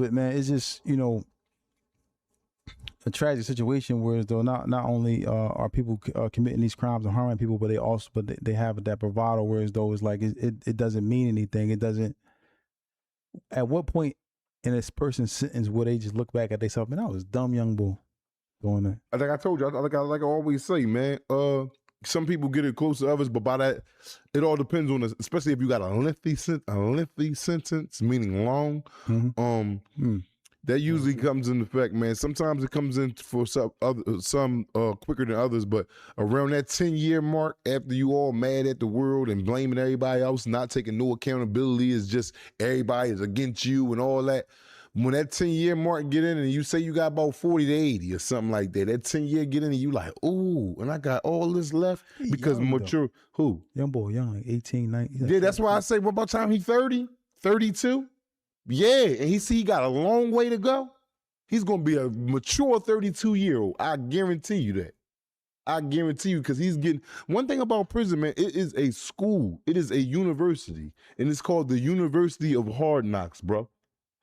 but man, it's just, you know, a tragic situation where though not only are people committing these crimes and harming people, but they have that bravado, whereas though it's like it doesn't mean anything. It doesn't. At what point in this person's sentence will they just look back at themselves, man, I was a dumb young boy going there? Like I told you, like I always say, man, some people get it close to others, but by that, it all depends on this, especially if you got a lengthy sentence, meaning long. That usually comes into effect, man. Sometimes it comes in for some quicker than others, but around that 10-year mark, after you all mad at the world and blaming everybody else, not taking no accountability, it's just everybody is against you and all that. When that 10-year mark get in and you say you got about 40 to 80 or something like that, that 10-year get in and you like, ooh, and I got all this left because mature. Who? Young boy, like 18, 19. Yeah, that's why I say, what about time he 30, 32? Yeah, and he got a long way to go. He's going to be a mature 32-year-old. I guarantee you that. I guarantee you, because he's getting, one thing about prison, man, it is a school. It is a university, and it's called the University of Hard Knocks, bro.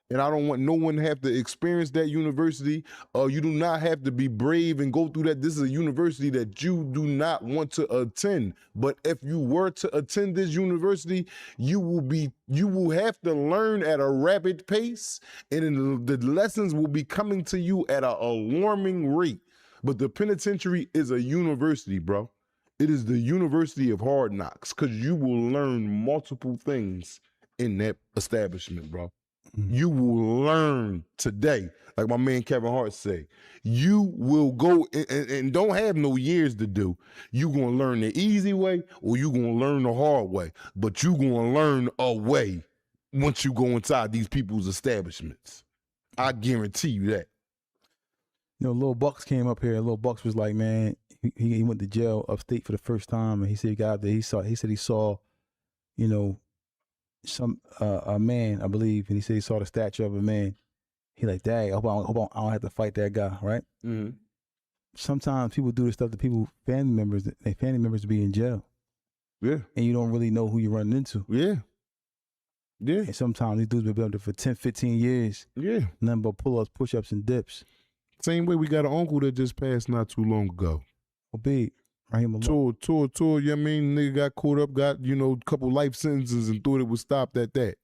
And I don't want no one to have to experience that university. You do not have to be brave and go through that. This is a university that you do not want to attend. But if you were to attend this university, you will have to learn at a rapid pace, and the lessons will be coming to you at an alarming rate. But the penitentiary is a university, bro. It is the University of Hard Knocks, because you will learn multiple things in that establishment, bro. You will learn today, like my man Kevin Hart say. You will go and don't have no years to do. You gonna learn the easy way, or you gonna learn the hard way. But you gonna learn a way once you go inside these people's establishments. I guarantee you that. You know, Lil Bucks came up here, and Lil Bucks was like, man, he went to jail upstate for the first time, and he said he got out there. He saw, you know, a man, I believe, and he said he saw the statue of a man. He like, dang, I hope I don't have to fight that guy, right? Mm-hmm. Sometimes people do this stuff to family members be in jail. Yeah. And you don't really know who you're running into. Yeah. Yeah. And sometimes these dudes been up there for 10, 15 years. Yeah. Nothing but pull-ups, push-ups, and dips. Same way we got an uncle that just passed not too long ago. Oh, big. Braheem Tawfiq, you know what I mean? Nigga got caught up, got, you know, a couple life sentences and thought it was stopped at that.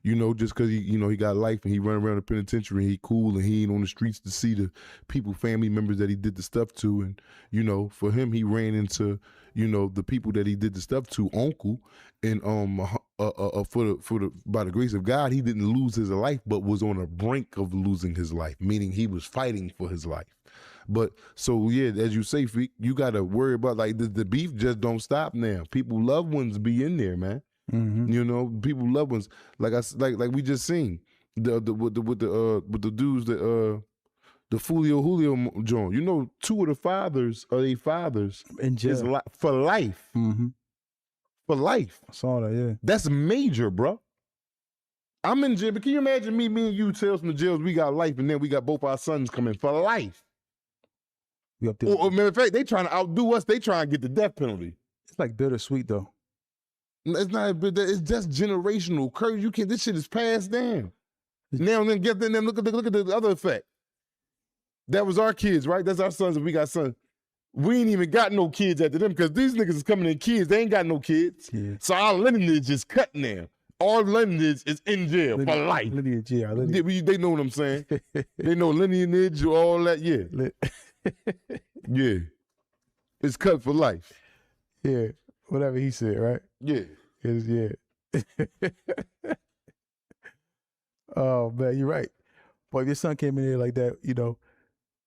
You know, just because he got life and he run around the penitentiary and he cool and he ain't on the streets to see the people, family members that he did the stuff to. And, you know, for him, he ran into, you know, the people that he did the stuff to, uncle. And by the grace of God, he didn't lose his life, but was on the brink of losing his life, meaning he was fighting for his life. But so yeah, as you say, Freak, you got to worry about like the beef just don't stop now. People, loved ones be in there, man. Mm-hmm. You know, people, loved ones, like we just seen with the dudes that the Julio joint. You know, two of the fathers are their fathers in jail for life. Mm-hmm. For life. I saw that. Yeah, that's major, bro. I'm in jail, but can you imagine me and you, Tales from the jails? We got life, and then we got both our sons coming for life. Or matter of fact, they trying to outdo us. They trying to get the death penalty. It's like bittersweet though. It's not. It's just generational curse. You can't. This shit is passed down. Now and then look at the other effect. That was our kids, right? That's our sons. If we got sons, we ain't even got no kids after them because these niggas is coming in kids. They ain't got no kids. Yeah. So our lineage is cut now. Our lineage is in jail for life. Lineage, yeah. They know what I'm saying. They know lineage, all that. Yeah. Yeah, it's cut for life. Yeah, whatever he said, right? Yeah, yeah. Oh man, you're right. But if your son came in here like that, you know,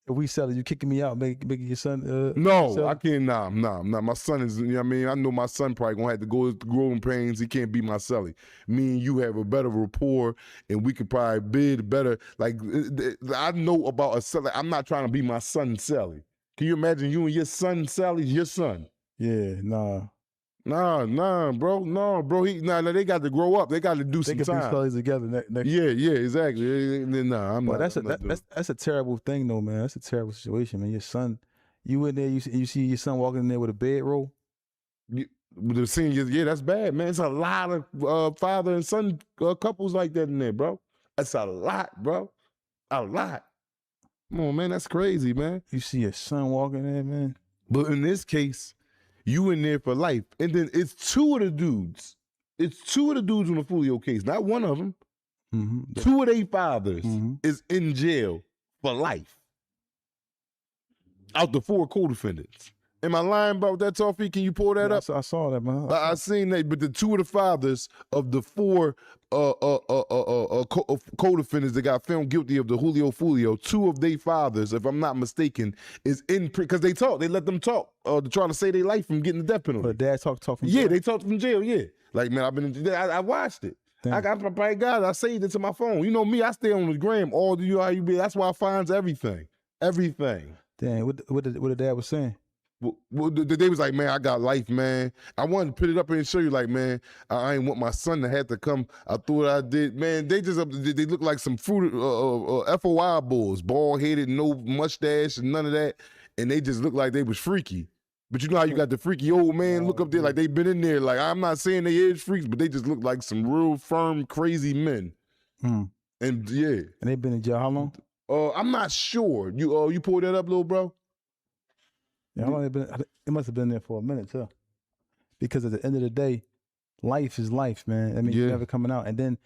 if we sell it, you kicking me out, making your son. No, I can't. Nah. My son is. You know what I mean, I know my son probably gonna have to go through growing pains. He can't be my celly. Me and you have a better rapport, and we could probably bid better. Like I know about a celly. I'm not trying to be my son's celly. Can you imagine you and your son, Sally, your son? Yeah, nah. Nah, bro. No, bro. They got to grow up. They got to do some time. They can be fellas together next Yeah, exactly. Nah, I'm not. That's a terrible thing, though, man. That's a terrible situation, man. Your son, you in there, you see your son walking in there with a bedroll. The seniors, yeah, that's bad, man. It's a lot of father and son couples like that in there, bro. That's a lot, bro. A lot. Come on, man, that's crazy, man. You see your son walking in, man. But in this case, you in there for life. And then it's two of the dudes. It's two of the dudes on the Fulio case, not one of them. Mm-hmm. Two of their fathers Mm-hmm. is in jail for life. Out the 4 co-defendants. Am I lying about that, Tawfiq? Can you pull that up? I saw that, man. I seen that, but the two of the fathers of the 4 co-defendants that got found guilty of the Julio Fulio, 2 of their fathers, if I'm not mistaken, is in because they talk. They let them talk to try to save their life from getting the death penalty. But dad talk from Yeah, jail? they talked from jail. Yeah, like man, I've been in jail. I watched it. Damn. I probably got it. I saved it to my phone. You know me, I stay on the gram all the how you be. That's why I finds everything. Everything. Damn, what the dad was saying? Well, they was like, man, I got life, man. I wanted to put it up here and show you, like, man, I ain't want my son to have to come. I thought I did. Man, they look like some fruit, FOI bulls, bald-headed, no mustache and none of that. And they just look like they was freaky. But you know how you got the freaky old man look up there like they been in there. Like, I'm not saying they is freaks, but they just look like some real firm, crazy men. Hmm. And yeah. And they been in jail how long? I'm not sure. You pulled that up, little bro? Yeah, how long they been? It must have been there for a minute too. Because at the end of the day, life is life, man. I mean, you're never coming out. And then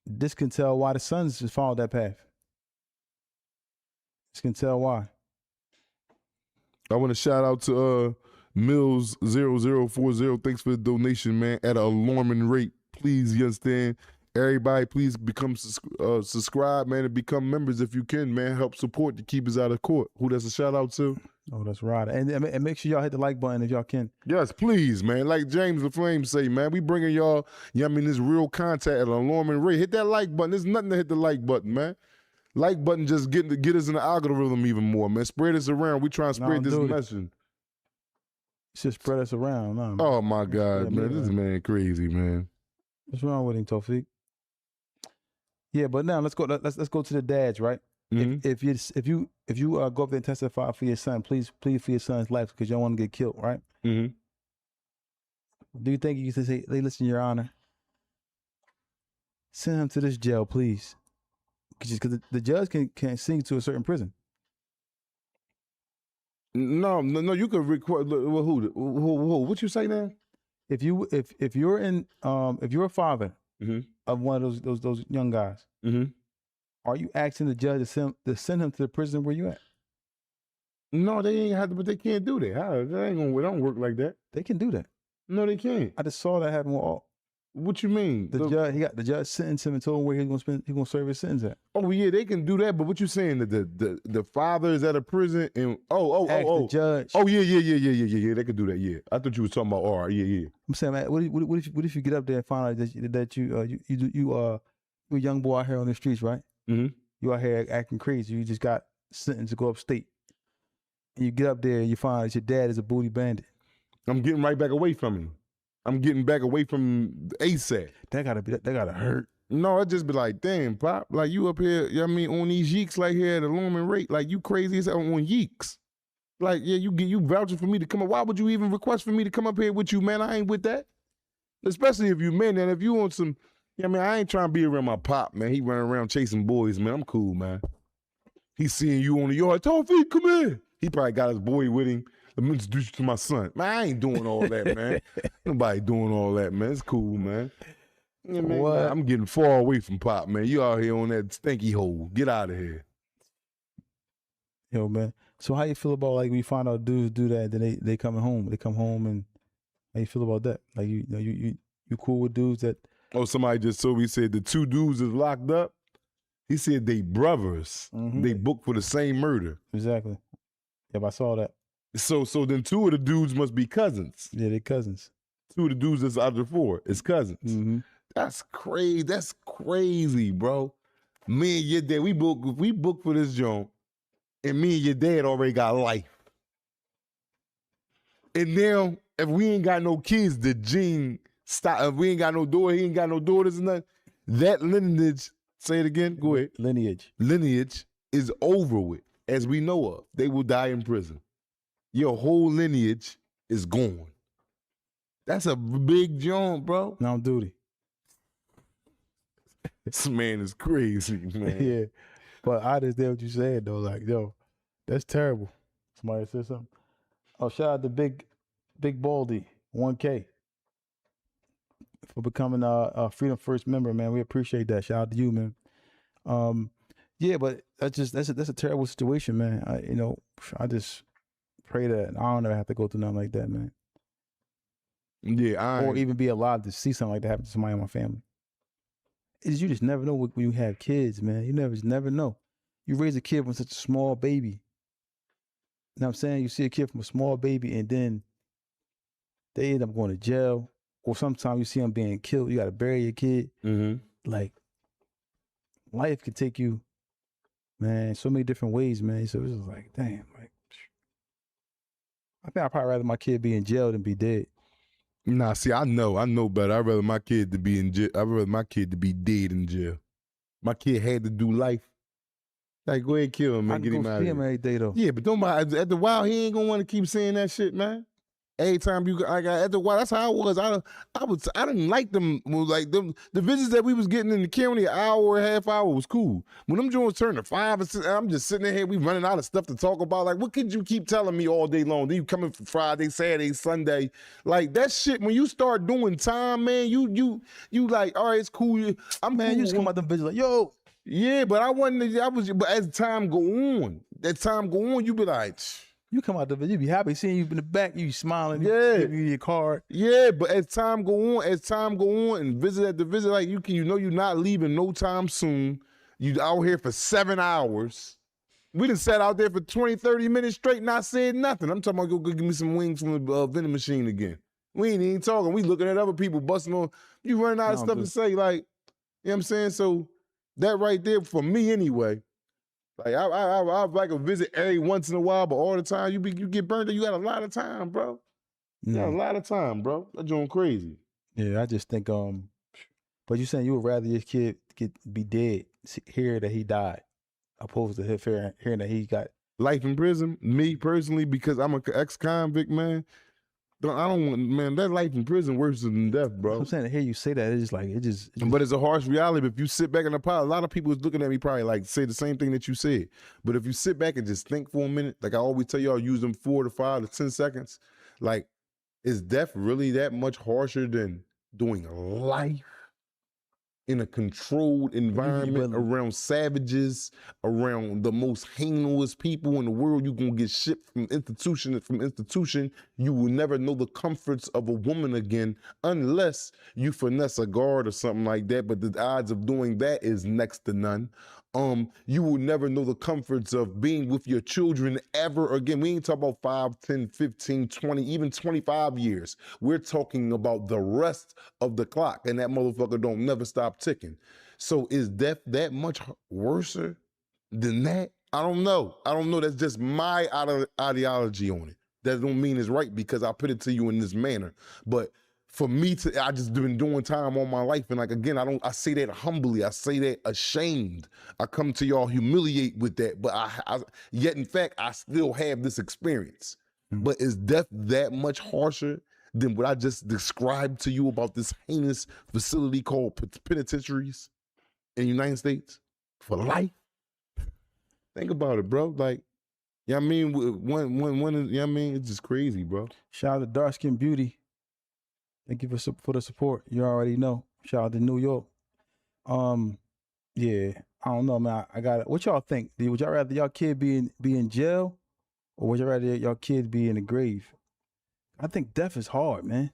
this can tell why the sons just followed that path. This can tell why. I want to shout out to Mills0040. Thanks for the donation, man. At an alarming rate. Please, you understand? Everybody, please become subscribe, man, and become members if you can, man. Help support the keepers out of court. Who that's a shout out to? Oh, that's right. And make sure y'all hit the like button if y'all can. Yes, please, man. Like James the Flame say, man, we bringing y'all, this real content at an alarming rate. Hit that like button. There's nothing to hit the like button, man. Like button just get us in the algorithm even more, man. Spread us around. We trying to spread this message. Just spread us around. No, man. Oh my God, man. This man crazy, man. What's wrong with him, Tawfiq? Yeah, but now let's go to the dads, right? Mm-hmm. If you go up there and testify for your son, please plead for your son's life because you don't want to get killed, right? Mm-hmm. Do you think you can say, "Hey, listen, Your Honor, send him to this jail, please," because the judge can send you to a certain prison? No, you could request. Who? What you say now? If you're a father of one of those young guys, are you asking the judge to send him to the prison where you at? No, they ain't have to, but they can't do that. How? They ain't gonna. It don't work like that. They can do that. No, they can't. I just saw that happen with all. What you mean? The judge sentenced him and told him where he's gonna serve his sentence at. Oh yeah, they can do that. But what you saying that the father is at a prison and the judge. Oh yeah. They can do that. Yeah, I thought you was talking about yeah. I'm saying, man, what if you get up there and find out that you a young boy out here on the streets, right? Mm-hmm. You out here acting crazy. You just got sentenced to go upstate, and you get up there and you find that your dad is a booty bandit. I'm getting right back away from him. I'm getting back away from ASAP. That gotta hurt. No, it just be like, damn, Pop, like you up here, you know what I mean, on these yeeks like here at alarming rate, like you crazy as hell on yeeks. Like, yeah, you vouching for me to come up. Why would you even request for me to come up here with you, man? I ain't with that. Especially if you men, and if you on some, you know what I mean, I ain't trying to be around my pop, man. He running around chasing boys, man. I'm cool, man. He seeing you on the yard. Tawfiq, come here. He probably got his boy with him. Let me introduce you to my son. Man, I ain't doing all that, man. Nobody doing all that, man. It's cool, man. Yeah, man. What? I'm getting far away from Pop, man. You out here on that stinky hole. Get out of here. Yo, man. So how you feel about like when you find out dudes do that, then they coming home. They come home, and how you feel about that? Like you cool with dudes that? Oh, somebody just told me, he said the 2 dudes is locked up. He said they brothers. Mm-hmm. They booked for the same murder. Exactly. Yep, I saw that. So then 2 of the dudes must be cousins. Yeah, they cousins. 2 of the dudes that's out of the 4 is cousins. Mm-hmm. That's crazy. That's crazy, bro. Me and your dad, we booked for this joint, and me and your dad already got life. And now, if we ain't got no kids, the gene stop. If we ain't got no daughter, he ain't got no daughters and nothing. That lineage, say it again, go ahead. Lineage is over with, as we know of. They will die in prison. Your whole lineage is gone. That's a big jump, bro. Now on duty. This man is crazy, man. Yeah. But I understand what you said though. Like, yo, that's terrible. Somebody said something. Oh, shout out to Big Baldy, 1K for becoming a Freedom First member, man. We appreciate that. Shout out to you, man. Yeah, but that's a terrible situation, man. I just pray that I don't ever have to go through nothing like that, man. Yeah, or even be alive to see something like that happen to somebody in my family. You just never know when you have kids, man. You never know. You raise a kid from such a small baby. You know what I'm saying? You see a kid from a small baby and then they end up going to jail. Or sometimes you see them being killed. You got to bury your kid. Mm-hmm. Like, life could take you, man, so many different ways, man. So it's just like, damn, like, I think I'd probably rather my kid be in jail than be dead. Nah, see, I know better. I'd rather my kid to be in jail. I'd rather my kid to be dead in jail. My kid had to do life. Like, go ahead, kill him, man. Get him out of here. Every day, though. Yeah, but don't at the while, he ain't gonna want to keep saying that shit, man. Every time I got at the while, that's how I was. I didn't like them. Like the visits that we was getting in the county, an hour, half hour was cool. When them joints turned to 5 or 6, I'm just sitting there, we running out of stuff to talk about. Like, what could you keep telling me all day long? Then you coming for Friday, Saturday, Sunday, like that shit. When you start doing time, man, you like, all right, it's cool. You cool. just come out them visits like, yo. Yeah, but but as time go on, you be like, you come out the visit, you be happy seeing you in the back, you smiling, yeah, giving you your card. Yeah, but as time go on, and visit at the visit, like you're not leaving no time soon. You out here for 7 hours. We done sat out there for 20, 30 minutes straight, not saying nothing. I'm talking about go give me some wings from the vending machine again. We ain't even talking. We looking at other people busting on. You running out of stuff to say, like, you know what I'm saying? So that right there, for me anyway, like I like a visit every once in a while, but all the time you get burned out. You got a lot of time, bro. You got a lot of time, bro. That's going crazy. Yeah, I just think but you saying you would rather your kid be dead, hear that he died, opposed to hearing that he got life in prison. Me personally, because I'm an ex-convict, man. I don't want, man, that life in prison worse than death, bro. I'm saying to hear you say that, it's just like, But it's a harsh reality. But if you sit back in the pile, a lot of people is looking at me probably like say the same thing that you said. But if you sit back and just think for a minute, like I always tell y'all, use them 4 to 5 to 10 seconds. Like, is death really that much harsher than doing life in a controlled environment around savages, around the most heinous people in the world? You're going to get shipped from institution to institution. You will never know the comforts of a woman again unless you finesse a guard or something like that. But the odds of doing that is next to none. You will never know the comforts of being with your children ever again. We ain't talking about 5, 10, 15, 20, even 25 years. We're talking about the rest of the clock, and that motherfucker don't never stop ticking. So is death that much worse than that? I don't know. That's just my ideology on it. That don't mean it's right because I put it to you in this manner. But for me I just been doing time all my life. And like, again, I say that humbly. I say that ashamed. I come to y'all humiliate with that. But yet in fact, I still have this experience. Mm-hmm. But is death that much harsher than what I just described to you about this heinous facility called penitentiaries in the United States for life? Think about it, bro. Like, you know what I mean? When, you know what I mean? It's just crazy, bro. Shout out to Dark Skin Beauty. Thank you for the support. You already know. Shout out to New York. Yeah, I don't know, man. I got it. What y'all think? Would y'all rather y'all kid be in jail, or would y'all rather y'all kid be in the grave? I think death is hard, man.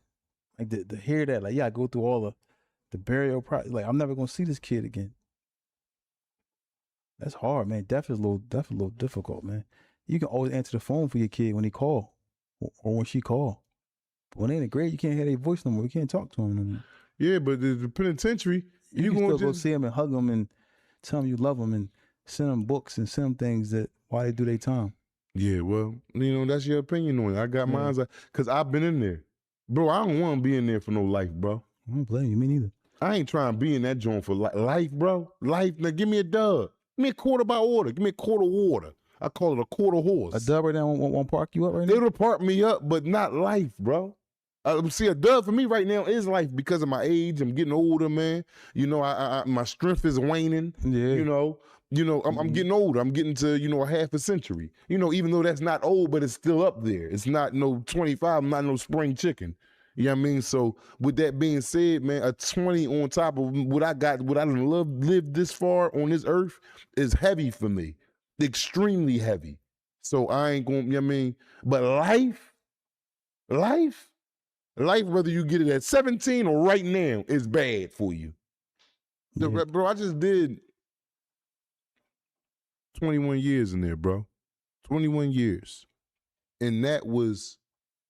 Like to hear that, like, yeah, I go through all the burial process. Like, I'm never gonna see this kid again. That's hard, man. Death is a little difficult, man. You can always answer the phone for your kid when he call or when she call. But when they in the grave, you can't hear their voice no more. You can't talk to them no more. Yeah, but the penitentiary, you can still go see them and hug them and tell them you love them and send them books and send them things that while they do their time. Yeah, well, that's your opinion on it. I got mine, because I've been in there. Bro, I don't want to be in there for no life, bro. I don't blame you, me neither. I ain't trying to be in that joint for life, bro. Life, now give me a dub. Give me a quarter by order. Give me a quart of water. I call it a quarter horse. A dub right now won't park you up right now? It'll park me up, but not life, bro. See, a dub for me right now is life because of my age. I'm getting older, man. My strength is waning. Yeah. You know, I'm getting older. I'm getting to, a half a century. Even though that's not old, but it's still up there. It's not no 25. I'm not no spring chicken. You know what I mean? So with that being said, man, a 20 on top of what I got, what I lived this far on this earth is heavy for me. Extremely heavy. So I ain't going, you know what I mean? But life, whether you get it at 17 or right now, is bad for you. Yeah. Bro, I just did 21 years in there, bro. 21 years. And that was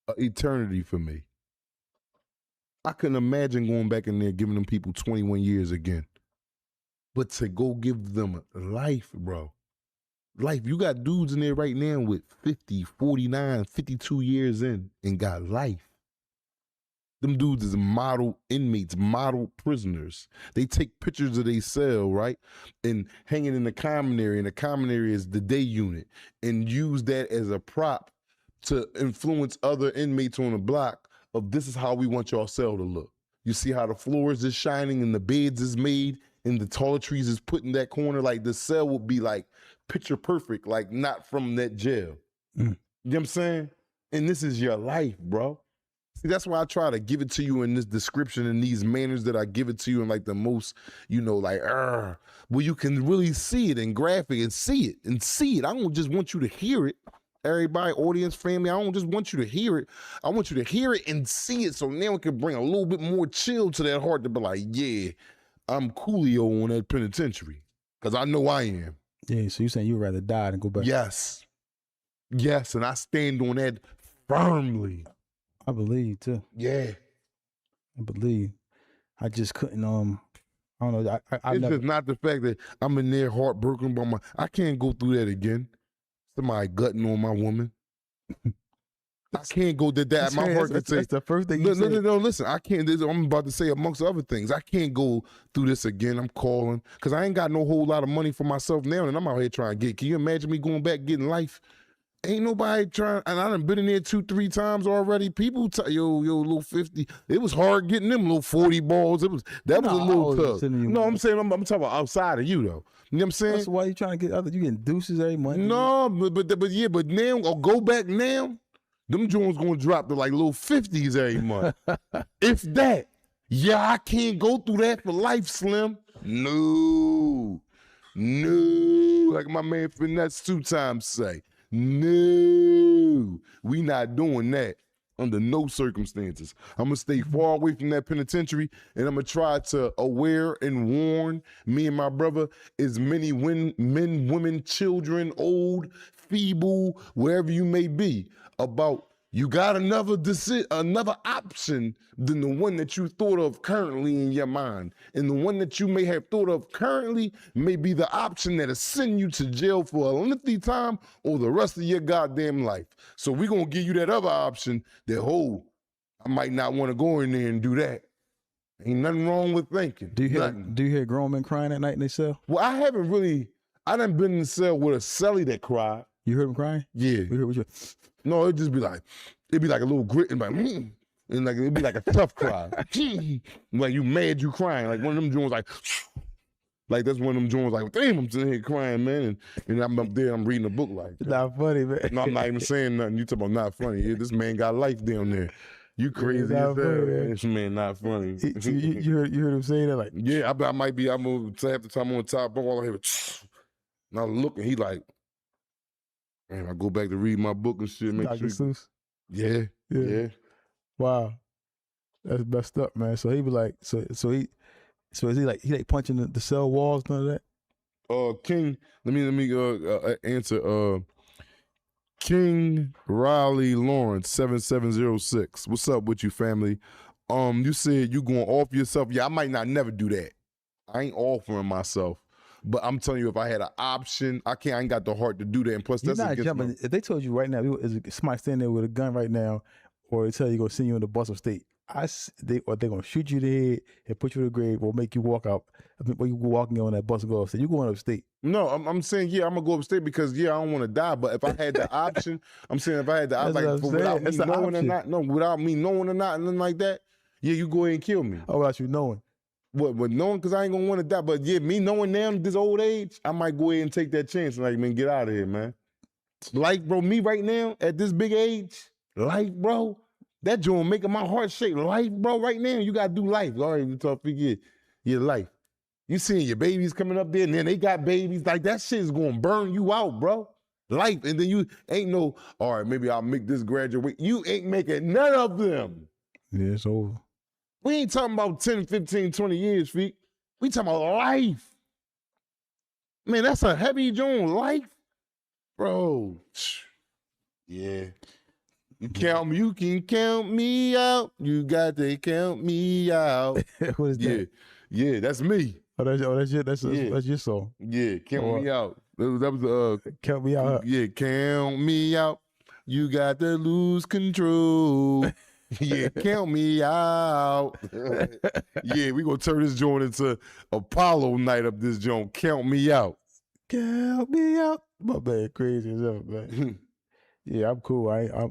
an eternity for me. I couldn't imagine going back in there giving them people 21 years again. But to go give them life, bro. Life. You got dudes in there right now with 50, 49, 52 years in and got life. Them dudes is model inmates, model prisoners. They take pictures of their cell, right? And hang it in the common area. And the common area is the day unit. And use that as a prop to influence other inmates on the block of this is how we want your cell to look. You see how the floors is shining and the beds is made and the toiletries is put in that corner? Like the cell would be like picture perfect, like not from that jail. You know what I'm saying? And this is your life, bro. See, that's why I try to give it to you in this description and these manners that I give it to you in like the most, where you can really see it and graphic and see it. I don't just want you to hear it. Everybody, audience, family, I don't just want you to hear it. I want you to hear it and see it so now it can bring a little bit more chill to that heart to be like, yeah, I'm Coolio on that penitentiary because I know I am. Yeah, so you're saying you'd rather die than go back? Yes, and I stand on that firmly. I believe too. Yeah. I believe. I just couldn't, I don't know. It's just not the fact that I'm in there heartbroken by I can't go through that again. Somebody gutting on my woman. I can't go to that. My heart can say. That's the first thing you said. No, listen. I can't. I'm about to say amongst other things. I can't go through this again. I'm calling because I ain't got no whole lot of money for myself now, and I'm out here trying to get. Can you imagine me going back getting life? Ain't nobody trying, and I done been in there 2-3 times already. People, little 50. It was hard getting them little 40 balls. That was a little tough. No, I'm saying I'm talking about outside of you though. You know what I'm saying? That's why you trying to get you getting deuces every month. No, but now or go back now. Them joints gonna drop to like little 50s every month. If that. Yeah, I can't go through that for life, Slim. No. Like my man Finesse 2 times say. No, we not doing that under no circumstances. I'm gonna stay far away from that penitentiary, and I'm gonna try to aware and warn me and my brother, as many men, women, children, old, feeble, wherever you may be, about you got another option than the one that you thought of currently in your mind. And the one that you may have thought of currently may be the option that'll send you to jail for a lengthy time or the rest of your goddamn life. So we're going to give you that other option that, I might not want to go in there and do that. Ain't nothing wrong with thinking. Do you hear grown men crying at night in their cell? Well, I done been in the cell with a cellie that cried. You heard them crying? Yeah. No, it'd just be like, a little grit and like, and like it'd be like a tough cry. Like you mad, you crying. Like one of them joints like that's one of them joints like, damn, I'm sitting here crying, man. And I'm up there, I'm reading a book like. It's not funny, man. No, I'm not even saying nothing. You talking about not funny. Yeah, this man got life down there. You crazy as hell. This man not funny. You heard him saying that? Like, yeah, I might be, I'm gonna say half the time I'm on top bunk, all I hear, and I look and he like, man, I go back to read my book and shit. Make Dr. sure. Seuss? Yeah. Wow. That's messed up, man. So he be like, so is he like punching the cell walls, none of that? King, let me answer. King Riley Lawrence 7706. What's up with you, family? You said you going off yourself. Yeah, I might not never do that. I ain't offering myself. But I'm telling you, if I had an option, I ain't got the heart to do that. And plus, You're that's not jumping. If they told you right now, somebody standing there with a gun right now, or they tell you gonna send you in the bus of state, they're gonna shoot you in the head and put you in the grave, or make you walk out. When you walking on that bus and go upstate, you going upstate. No, I'm saying I'm gonna go upstate because I don't want to die. But if I had the option, I'm saying if I had the option, without me knowing or not, nothing like that. Yeah, you go ahead and kill me. Oh, without you knowing. What knowing, because I ain't gonna want to die. But yeah, me knowing now at this old age, I might go ahead and take that chance. Like, man, get out of here, man. Life, bro, me right now at this big age, life, bro, that joint making my heart shake. Life, bro, right now, you gotta do life. All right, we talk for your life. You seeing your babies coming up there, and then they got babies. Like, that shit is gonna burn you out, bro. Life, and then you ain't no, all right, maybe I'll make this graduate. You ain't making none of them. Yeah, it's over. We ain't talking about 10, 15, 20 years, Feek. We talking about life. Man, that's a heavy joint, life. Bro, yeah. You can count me out. You got to count me out. What is that? Yeah, that's me. Oh, that's your song. Yeah, count me out. That was Count me out. Yeah, count me out. You got to lose control. Yeah, count me out. Yeah, we gonna turn this joint into Apollo night up this joint. Count me out. Count me out. My man, crazy as hell, man. Yeah, I'm cool.